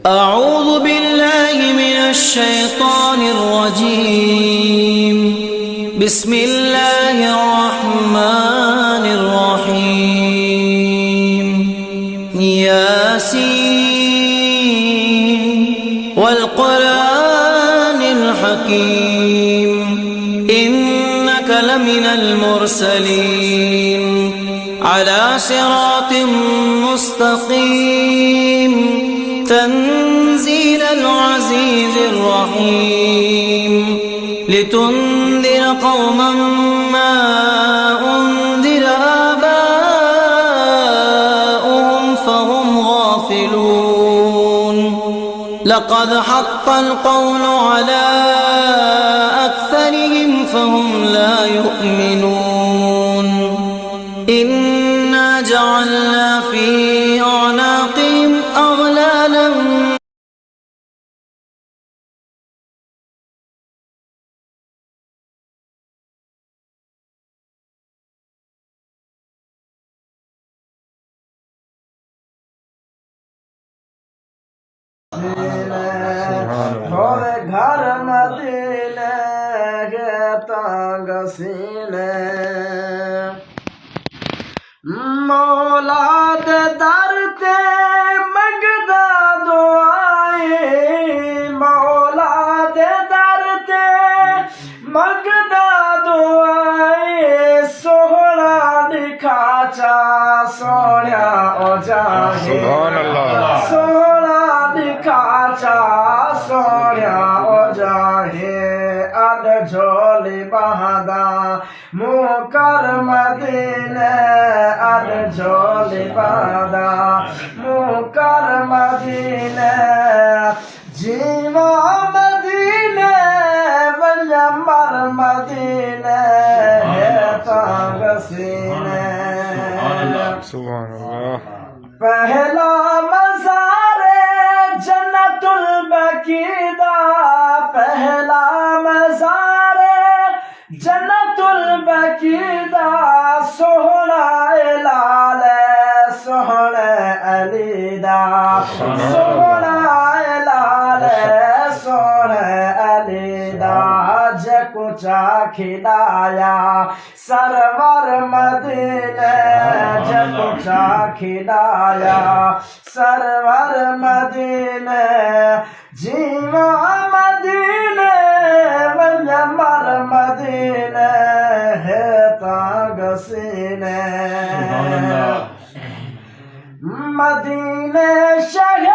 أعوذ بالله من الشيطان الرجيم. بسم الله الرحمن الرحيم. ياسين والقرآن الحكيم إنك لمن المرسلين على صراط مستقيم تنزيل العزيز الرحيم لتنذر قوما ما أنذر آباؤهم فهم غافلون لقد حق القول على أكثرهم فهم لا يؤمنون إنا جعلنا في أعناقهم أغلالا اور گھر مدینے کے تنگ سینے مولا دے در تے منگدا دعائیں مولا دے در تے منگدا دعائیں سوہنا دکھا چا سوڑیا او جاہے سبحان اللہ سوہنا دکھا چا سوڑیا او جاہے اڈ جھولی بہدا موکر مدینے اڈ جھولی بہدا موکر مدینے جیوا مدینے ولیمر مدینے تانگ سینے سبحان اللہ پہلا مزار جنت البقیع پہلا مزار جنت البقیع سوہنا لال سوہنا علی دا سوہنا لال سوہنا علی دا جکو چا کھلایا سرور مدینے جکو چا کھلایا سرور مدینے جیوا مدینے ولیمر مدینے ہے تانگ سینے مدینے شہر